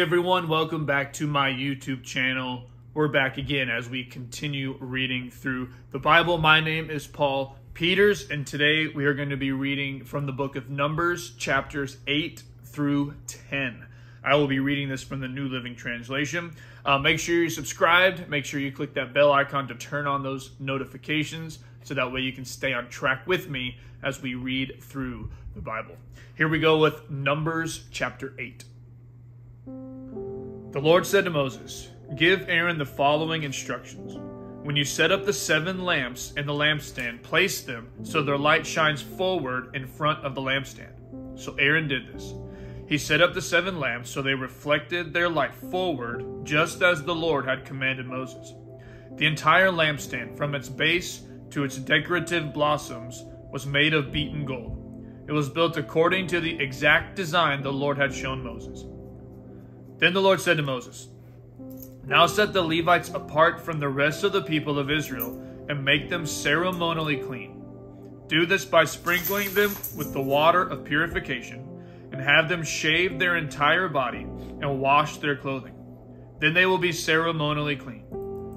everyone, welcome back to my YouTube channel. We're back again as we continue reading through the Bible. My name is Paul Peters, and today we are going to be reading from the book of Numbers, chapters 8 through 10. I will be reading this from the New Living Translation. Make sure you're subscribed. Make sure you click that bell icon to turn on those notifications so that way you can stay on track with me as we read through the Bible. Here we go with Numbers chapter 8. The Lord said to Moses, "Give Aaron the following instructions. When you set up the 7 lamps in the lampstand, place them so their light shines forward in front of the lampstand." So Aaron did this. He set up the 7 lamps so they reflected their light forward, just as the Lord had commanded Moses. The entire lampstand, from its base to its decorative blossoms, was made of beaten gold. It was built according to the exact design the Lord had shown Moses. Then the Lord said to Moses, "Now set the Levites apart from the rest of the people of Israel and make them ceremonially clean. Do this by sprinkling them with the water of purification and have them shave their entire body and wash their clothing. Then they will be ceremonially clean.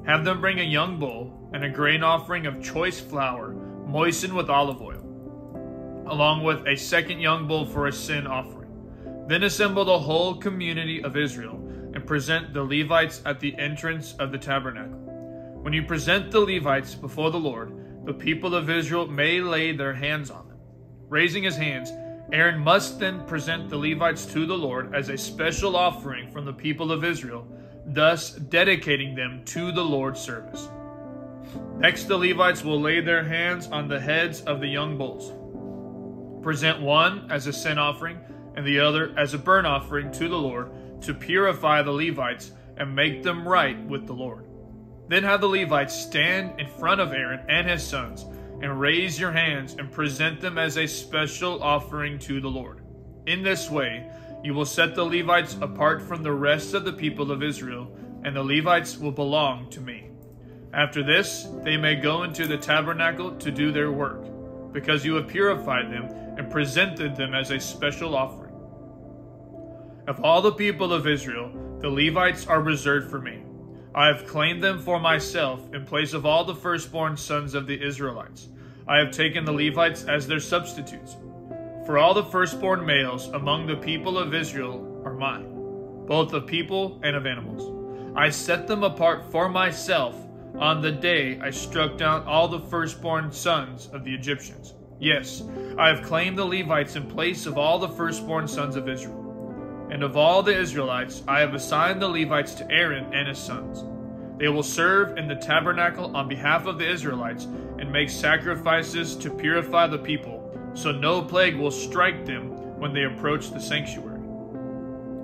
Have them bring a young bull and a grain offering of choice flour moistened with olive oil, along with a second young bull for a sin offering. Then assemble the whole community of Israel and present the Levites at the entrance of the tabernacle. When you present the Levites before the Lord, the people of Israel may lay their hands on them. Raising his hands, Aaron must then present the Levites to the Lord as a special offering from the people of Israel, thus dedicating them to the Lord's service. Next, the Levites will lay their hands on the heads of the young bulls. Present one as a sin offering and the other as a burnt offering to the Lord to purify the Levites and make them right with the Lord. Then have the Levites stand in front of Aaron and his sons and raise your hands and present them as a special offering to the Lord. In this way, you will set the Levites apart from the rest of the people of Israel, and the Levites will belong to me. After this, they may go into the tabernacle to do their work, because you have purified them and presented them as a special offering. Of all the people of Israel, the Levites are reserved for me. I have claimed them for myself in place of all the firstborn sons of the Israelites. I have taken the Levites as their substitutes. For all the firstborn males among the people of Israel are mine, both of people and of animals. I set them apart for myself on the day I struck down all the firstborn sons of the Egyptians. Yes, I have claimed the Levites in place of all the firstborn sons of Israel. And of all the Israelites, I have assigned the Levites to Aaron and his sons. They will serve in the tabernacle on behalf of the Israelites and make sacrifices to purify the people, so no plague will strike them when they approach the sanctuary."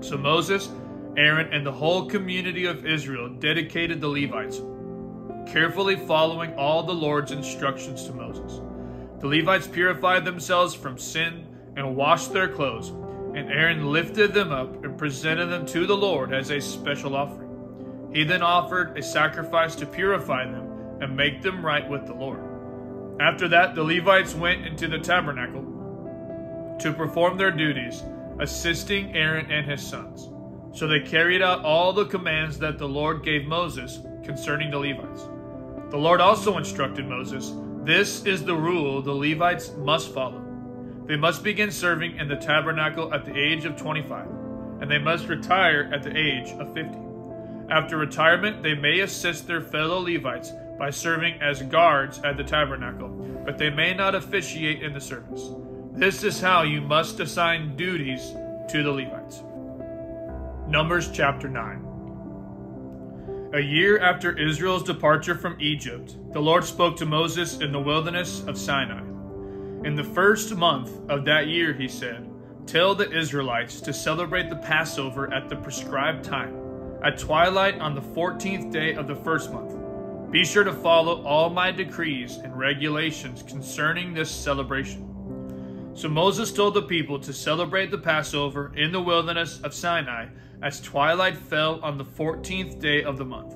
So Moses, Aaron, and the whole community of Israel dedicated the Levites, carefully following all the Lord's instructions to Moses. The Levites purified themselves from sin and washed their clothes, and Aaron lifted them up and presented them to the Lord as a special offering. He then offered a sacrifice to purify them and make them right with the Lord. After that, the Levites went into the tabernacle to perform their duties, assisting Aaron and his sons. So they carried out all the commands that the Lord gave Moses concerning the Levites. The Lord also instructed Moses, "This is the rule the Levites must follow. They must begin serving in the tabernacle at the age of 25, and they must retire at the age of 50. After retirement, they may assist their fellow Levites by serving as guards at the tabernacle, but they may not officiate in the service. This is how you must assign duties to the Levites." Numbers chapter 9. A year after Israel's departure from Egypt, the Lord spoke to Moses in the wilderness of Sinai. In the first month of that year, he said, "Tell the Israelites to celebrate the Passover at the prescribed time, at twilight on the 14th day of the first month. Be sure to follow all my decrees and regulations concerning this celebration." So Moses told the people to celebrate the Passover in the wilderness of Sinai as twilight fell on the 14th day of the month.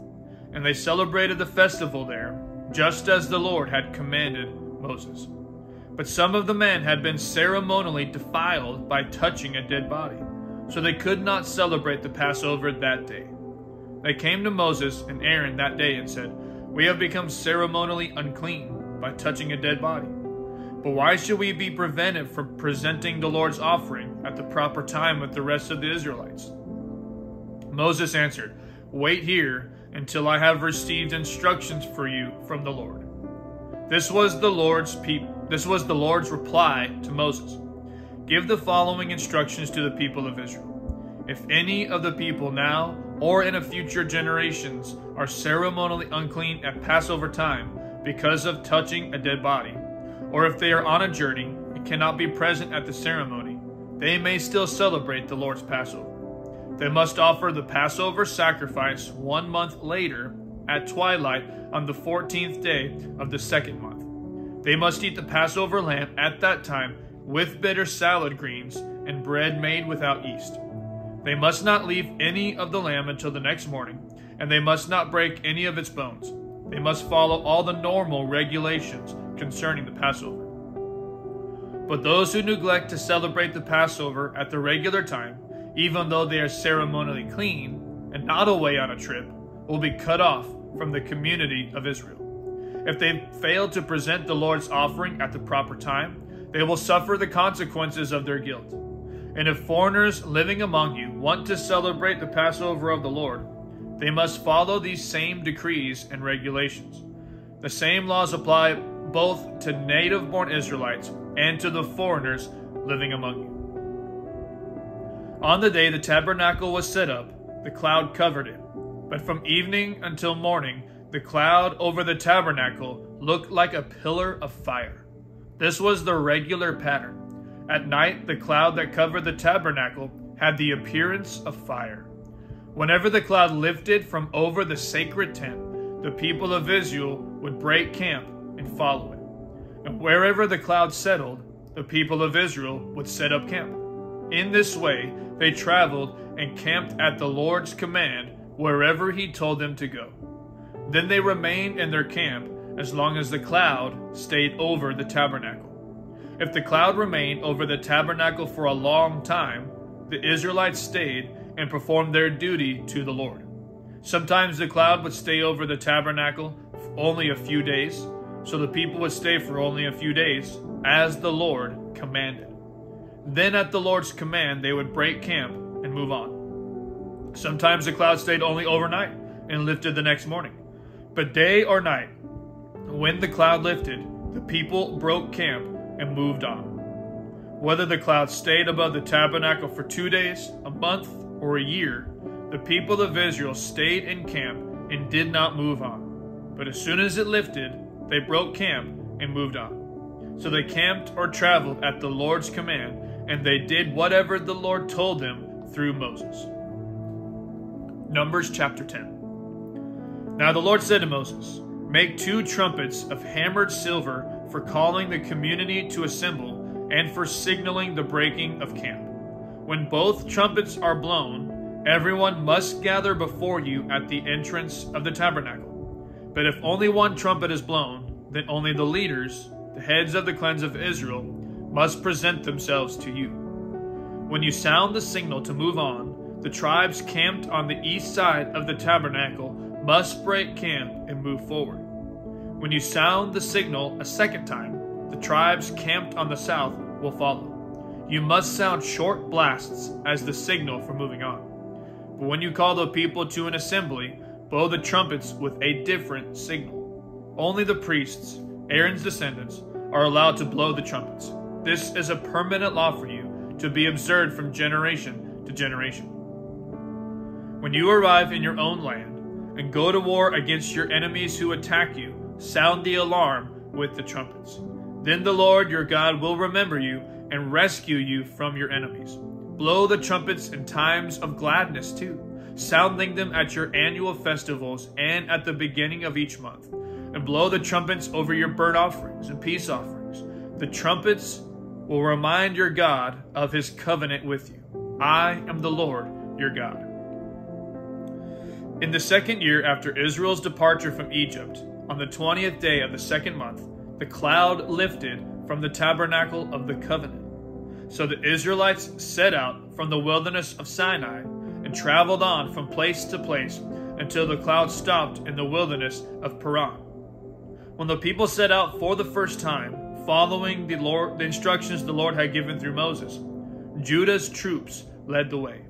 And they celebrated the festival there, just as the Lord had commanded Moses. But some of the men had been ceremonially defiled by touching a dead body. so they could not celebrate the Passover that day. They came to Moses and Aaron that day and said, "We have become ceremonially unclean by touching a dead body. But why should we be prevented from presenting the Lord's offering at the proper time with the rest of the Israelites?" Moses answered, "Wait here until I have received instructions for you from the Lord." This was the Lord's reply to Moses. "Give the following instructions to the people of Israel. If any of the people now or in a future generations are ceremonially unclean at Passover time because of touching a dead body, or if they are on a journey and cannot be present at the ceremony, they may still celebrate the Lord's Passover. They must offer the Passover sacrifice 1 month later at twilight on the 14th day of the second month. They must eat the Passover lamb at that time with bitter salad greens and bread made without yeast. They must not leave any of the lamb until the next morning, and they must not break any of its bones. They must follow all the normal regulations concerning the Passover. But those who neglect to celebrate the Passover at the regular time, even though they are ceremonially clean and not away on a trip, will be cut off from the community of Israel. If they fail to present the Lord's offering at the proper time, they will suffer the consequences of their guilt. And if foreigners living among you want to celebrate the Passover of the Lord, they must follow these same decrees and regulations. The same laws apply both to native-born Israelites and to the foreigners living among you. On the day the tabernacle was set up, the cloud covered it. But from evening until morning, the cloud over the tabernacle looked like a pillar of fire. This was the regular pattern. At night, the cloud that covered the tabernacle had the appearance of fire. Whenever the cloud lifted from over the sacred tent, the people of Israel would break camp and follow it. And wherever the cloud settled, the people of Israel would set up camp. In this way, they traveled and camped at the Lord's command wherever he told them to go. Then they remained in their camp as long as the cloud stayed over the tabernacle. If the cloud remained over the tabernacle for a long time, the Israelites stayed and performed their duty to the Lord. Sometimes the cloud would stay over the tabernacle for only a few days, so the people would stay for only a few days, as the Lord commanded. Then at the Lord's command, they would break camp and move on. Sometimes the cloud stayed only overnight and lifted the next morning. But day or night, when the cloud lifted, the people broke camp and moved on. Whether the cloud stayed above the tabernacle for 2 days, a month, or a year, the people of Israel stayed in camp and did not move on. But as soon as it lifted, they broke camp and moved on. So they camped or traveled at the Lord's command, and they did whatever the Lord told them through Moses. Numbers chapter 10. Now the Lord said to Moses, "Make 2 trumpets of hammered silver for calling the community to assemble and for signaling the breaking of camp. When both trumpets are blown, everyone must gather before you at the entrance of the tabernacle. But if only one trumpet is blown, then only the leaders, the heads of the clans of Israel, must present themselves to you. When you sound the signal to move on, the tribes camped on the east side of the tabernacle must break camp and move forward. When you sound the signal a second time, the tribes camped on the south will follow. You must sound short blasts as the signal for moving on. But when you call the people to an assembly, blow the trumpets with a different signal. Only the priests, Aaron's descendants, are allowed to blow the trumpets. This is a permanent law for you, to be observed from generation to generation. When you arrive in your own land and go to war against your enemies who attack you, sound the alarm with the trumpets. Then the Lord your God will remember you and rescue you from your enemies. Blow the trumpets in times of gladness too, sounding them at your annual festivals and at the beginning of each month. And blow the trumpets over your burnt offerings and peace offerings. The trumpets will remind your God of his covenant with you. I am the Lord your God." In the 2nd year after Israel's departure from Egypt, on the 20th day of the 2nd month, the cloud lifted from the tabernacle of the covenant. So the Israelites set out from the wilderness of Sinai and traveled on from place to place until the cloud stopped in the wilderness of Paran. When the people set out for the first time, following the instructions the Lord had given through Moses, Judah's troops led the way.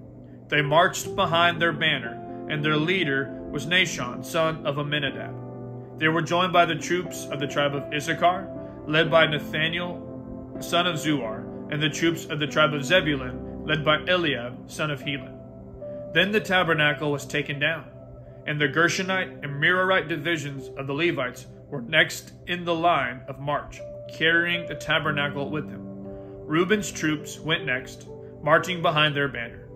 They marched behind their banner, and their leader was Nahshon, son of Amminadab. They were joined by the troops of the tribe of Issachar, led by Nathaniel, son of Zuar, and the troops of the tribe of Zebulun, led by Eliab, son of Helon. Then the tabernacle was taken down, and the Gershonite and Merarite divisions of the Levites were next in the line of march, carrying the tabernacle with them. Reuben's troops went next, marching behind their banner.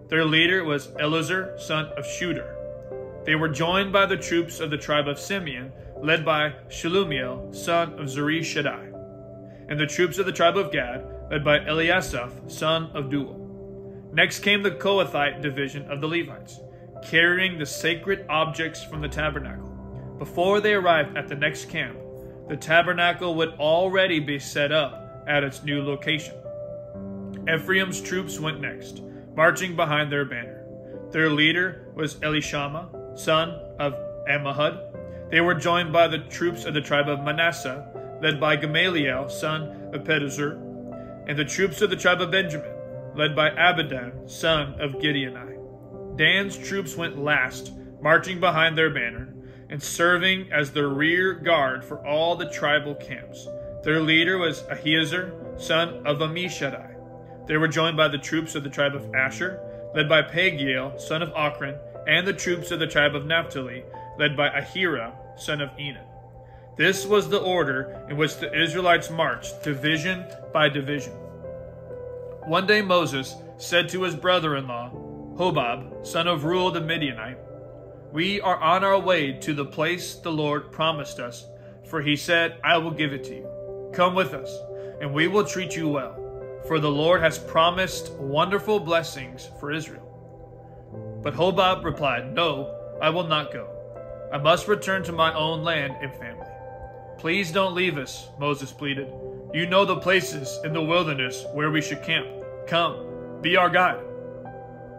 Their leader was Elazar, son of Shooter. They were joined by the troops of the tribe of Simeon, led by Shelumiel, son of Zurishaddai, and the troops of the tribe of Gad, led by Eliasaph, son of Duel. Next came the Kohathite division of the Levites, carrying the sacred objects from the tabernacle. Before they arrived at the next camp, the tabernacle would already be set up at its new location. Ephraim's troops went next, marching behind their banner. Their leader was Elishama, son of Ammihud. They were joined by the troops of the tribe of Manasseh, led by Gamaliel, son of Pedazur, and the troops of the tribe of Benjamin, led by Abidan, son of Gideoni. Dan's troops went last, marching behind their banner, and serving as the rear guard for all the tribal camps. Their leader was Ahiezer, son of Ammishaddai. They were joined by the troops of the tribe of Asher, led by Pagiel, son of Ochran, and the troops of the tribe of Naphtali, led by Ahira, son of Enan. This was the order in which the Israelites marched, division by division. One day Moses said to his brother-in-law, Hobab, son of Reuel the Midianite, "We are on our way to the place the Lord promised us, for he said, 'I will give it to you.' Come with us, and we will treat you well. For the Lord has promised wonderful blessings for Israel." But Hobab replied, "No, I will not go. I must return to my own land and family." "Please don't leave us," Moses pleaded. "You know the places in the wilderness where we should camp. Come, be our guide.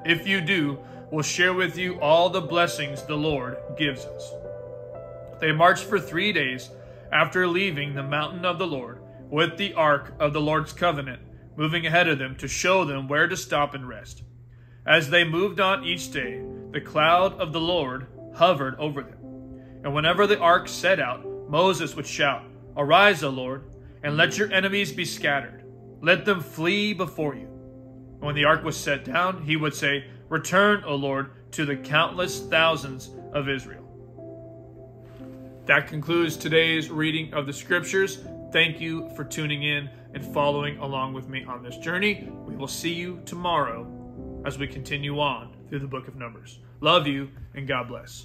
If you do, we'll share with you all the blessings the Lord gives us." They marched for 3 days after leaving the mountain of the Lord, with the ark of the Lord's covenant moving ahead of them to show them where to stop and rest. As they moved on each day, the cloud of the Lord hovered over them. And whenever the ark set out, Moses would shout, "Arise, O Lord, and let your enemies be scattered. Let them flee before you." And when the ark was set down, he would say, "Return, O Lord, to the countless thousands of Israel." That concludes today's reading of the scriptures. Thank you for tuning in and following along with me on this journey. We will see you tomorrow as we continue on through the book of Numbers. Love you, and God bless.